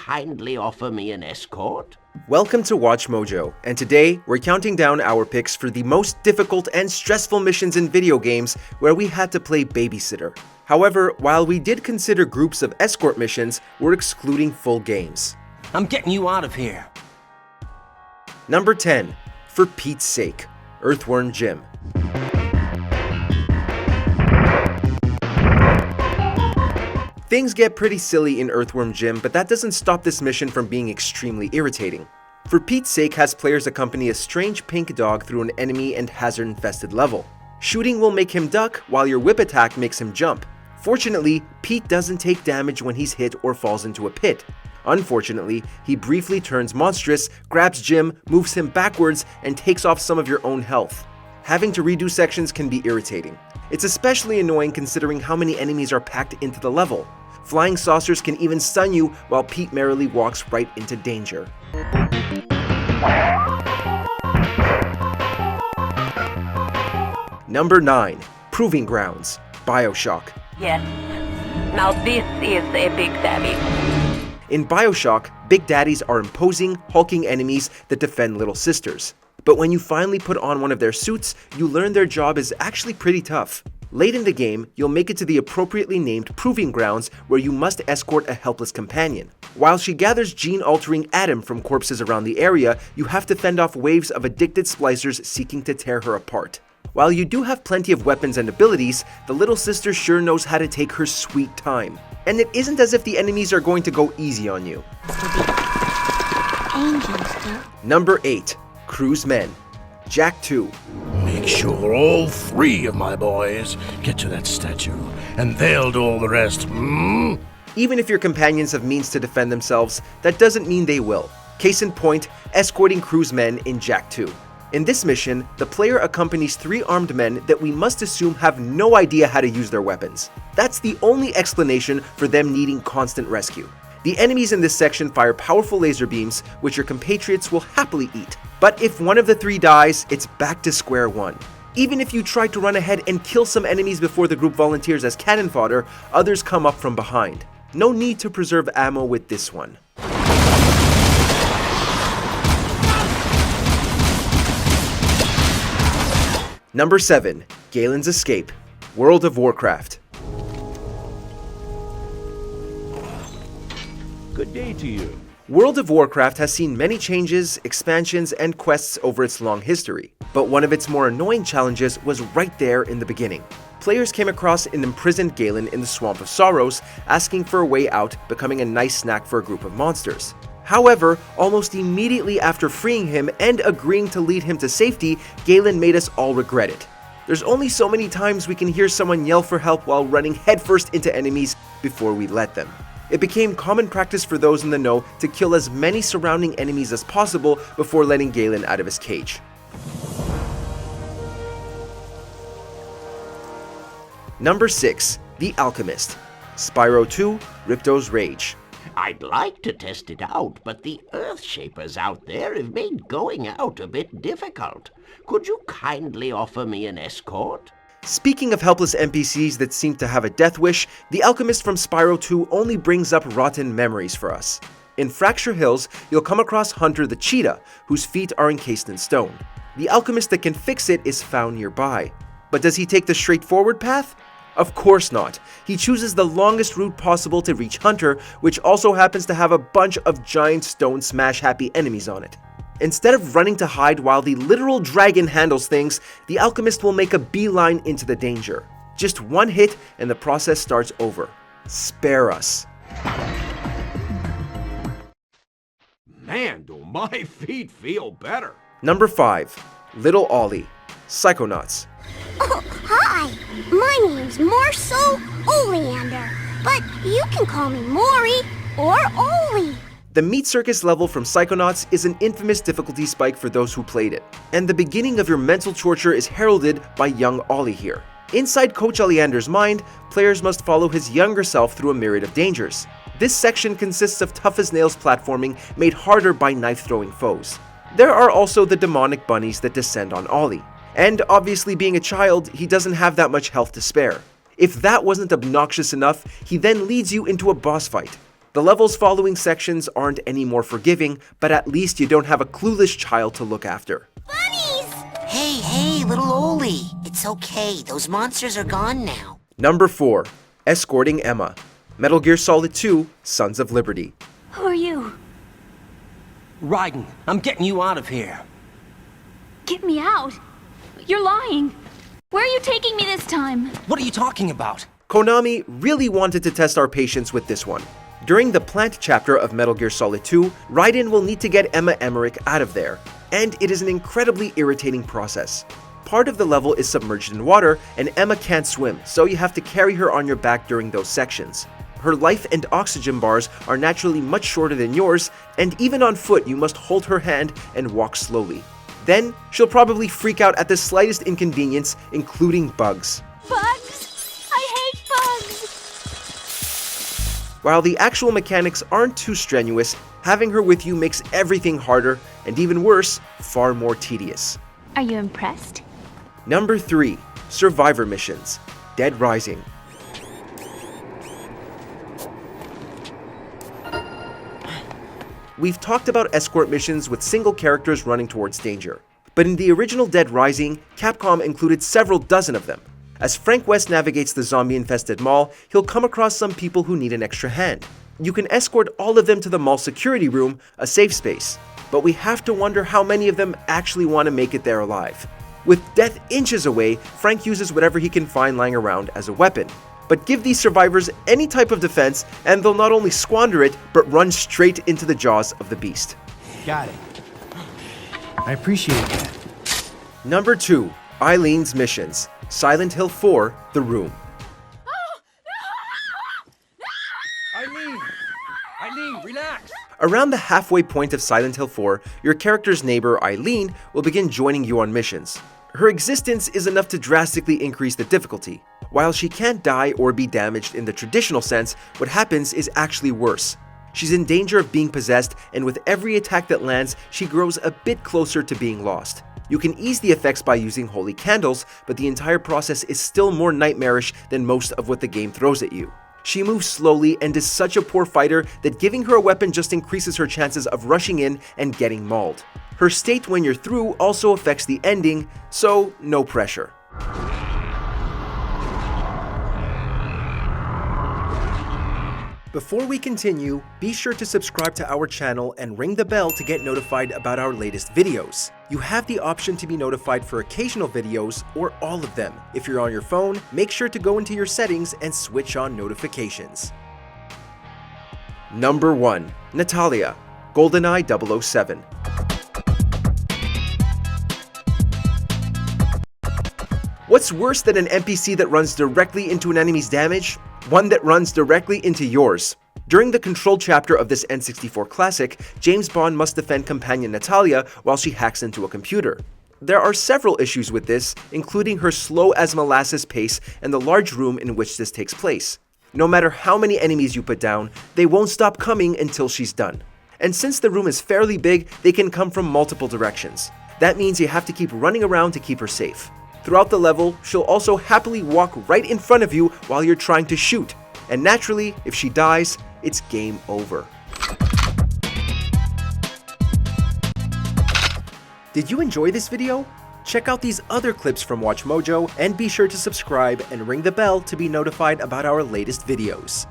kindly offer me an escort? Welcome to WatchMojo, and today we're counting down our picks for the most difficult and stressful missions in video games where we had to play babysitter. However, while we did consider groups of escort missions, we're excluding full games. I'm getting you out of here. Number 10. For Pete's Sake, Earthworm Jim. Things get pretty silly in Earthworm Jim, but that doesn't stop this mission from being extremely irritating. For Pete's Sake has players accompany a strange pink dog through an enemy and hazard-infested level. Shooting will make him duck, while your whip attack makes him jump. Fortunately, Pete doesn't take damage when he's hit or falls into a pit. Unfortunately, he briefly turns monstrous, grabs Jim, moves him backwards, and takes off some of your own health. Having to redo sections can be irritating. It's especially annoying considering how many enemies are packed into the level. Flying saucers can even stun you while Pete merrily walks right into danger. Number 9. Proving Grounds, BioShock. Yes. Now this is a Big Daddy. In BioShock, Big Daddies are imposing, hulking enemies that defend little sisters. But when you finally put on one of their suits, you learn their job is actually pretty tough. Late in the game, you'll make it to the appropriately named Proving Grounds where you must escort a helpless companion. While she gathers gene-altering Adam from corpses around the area, you have to fend off waves of addicted splicers seeking to tear her apart. While you do have plenty of weapons and abilities, the little sister sure knows how to take her sweet time. And it isn't as if the enemies are going to go easy on you. Number 8. Cruise Men, Jak 2. Make sure all 3 of my boys get to that statue, and they'll do all the rest, Even if your companions have means to defend themselves, that doesn't mean they will. Case in point, escorting cruise men in Jak 2. In this mission, the player accompanies 3 armed men that we must assume have no idea how to use their weapons. That's the only explanation for them needing constant rescue. The enemies in this section fire powerful laser beams, which your compatriots will happily eat. But if one of the 3 dies, it's back to square one. Even if you try to run ahead and kill some enemies before the group volunteers as cannon fodder, others come up from behind. No need to preserve ammo with this one. Number 7. Galens Escape, World of Warcraft. Good day to you. World of Warcraft has seen many changes, expansions, and quests over its long history, but one of its more annoying challenges was right there in the beginning. Players came across an imprisoned Galen in the Swamp of Sorrows, asking for a way out, becoming a nice snack for a group of monsters. However, almost immediately after freeing him and agreeing to lead him to safety, Galen made us all regret it. There's only so many times we can hear someone yell for help while running headfirst into enemies before we let them. It became common practice for those in the know to kill as many surrounding enemies as possible before letting Galen out of his cage. Number 6. The Alchemist, Spyro 2, Ripto's Rage. I'd like to test it out, but the Earthshapers out there have made going out a bit difficult. Could you kindly offer me an escort? Speaking of helpless NPCs that seem to have a death wish, the Alchemist from Spyro 2 only brings up rotten memories for us. In Fracture Hills, you'll come across Hunter the Cheetah, whose feet are encased in stone. The Alchemist that can fix it is found nearby. But does he take the straightforward path? Of course not. He chooses the longest route possible to reach Hunter, which also happens to have a bunch of giant stone smash-happy enemies on it. Instead of running to hide while the literal dragon handles things, the Alchemist will make a beeline into the danger. Just one hit and the process starts over. Spare us. Man, do my feet feel better. Number 5. Little Ollie, Psychonauts. Oh, hi! My name's Marcel Oleander, but you can call me Maury or Ollie. The Meat Circus level from Psychonauts is an infamous difficulty spike for those who played it, and the beginning of your mental torture is heralded by young Ollie here. Inside Coach Oleander's mind, players must follow his younger self through a myriad of dangers. This section consists of tough-as-nails platforming made harder by knife-throwing foes. There are also the demonic bunnies that descend on Ollie. And obviously being a child, he doesn't have that much health to spare. If that wasn't obnoxious enough, he then leads you into a boss fight. The levels following sections aren't any more forgiving, but at least you don't have a clueless child to look after. Bunnies! Hey, little Oli. It's okay. Those monsters are gone now. Number 4. Escorting Emma. Metal Gear Solid 2, Sons of Liberty. Who are you? Raiden, I'm getting you out of here. Get me out. You're lying. Where are you taking me this time? What are you talking about? Konami really wanted to test our patience with this one. During the plant chapter of Metal Gear Solid 2, Raiden will need to get Emma Emmerich out of there, and it is an incredibly irritating process. Part of the level is submerged in water, and Emma can't swim, so you have to carry her on your back during those sections. Her life and oxygen bars are naturally much shorter than yours, and even on foot you must hold her hand and walk slowly. Then, she'll probably freak out at the slightest inconvenience, including bugs. Bugs? I hate bugs! While the actual mechanics aren't too strenuous, having her with you makes everything harder, and even worse, far more tedious. Are you impressed? Number 3. Survivor Missions. Dead Rising. We've talked about escort missions with single characters running towards danger. But in the original Dead Rising, Capcom included several dozen of them. As Frank West navigates the zombie-infested mall, he'll come across some people who need an extra hand. You can escort all of them to the mall security room, a safe space. But we have to wonder how many of them actually want to make it there alive. With death inches away, Frank uses whatever he can find lying around as a weapon. But give these survivors any type of defense, and they'll not only squander it, but run straight into the jaws of the beast. Got it. I appreciate that. Number 2. Eileen's Missions. Silent Hill 4, The Room. Eileen, relax. Around the halfway point of Silent Hill 4, your character's neighbor, Eileen, will begin joining you on missions. Her existence is enough to drastically increase the difficulty. While she can't die or be damaged in the traditional sense, what happens is actually worse. She's in danger of being possessed, and with every attack that lands, she grows a bit closer to being lost. You can ease the effects by using holy candles, but the entire process is still more nightmarish than most of what the game throws at you. She moves slowly and is such a poor fighter that giving her a weapon just increases her chances of rushing in and getting mauled. Her state when you're through also affects the ending, so no pressure. Before we continue, be sure to subscribe to our channel and ring the bell to get notified about our latest videos. You have the option to be notified for occasional videos or all of them. If you're on your phone, make sure to go into your settings and switch on notifications. Number 1. Natalya, GoldenEye 007. What's worse than an NPC that runs directly into an enemy's damage? One that runs directly into yours. During the control chapter of this N64 classic, James Bond must defend companion Natalya while she hacks into a computer. There are several issues with this, including her slow as molasses pace and the large room in which this takes place. No matter how many enemies you put down, they won't stop coming until she's done. And since the room is fairly big, they can come from multiple directions. That means you have to keep running around to keep her safe. Throughout the level, she'll also happily walk right in front of you while you're trying to shoot. And naturally, if she dies, it's game over. Did you enjoy this video? Check out these other clips from WatchMojo and be sure to subscribe and ring the bell to be notified about our latest videos.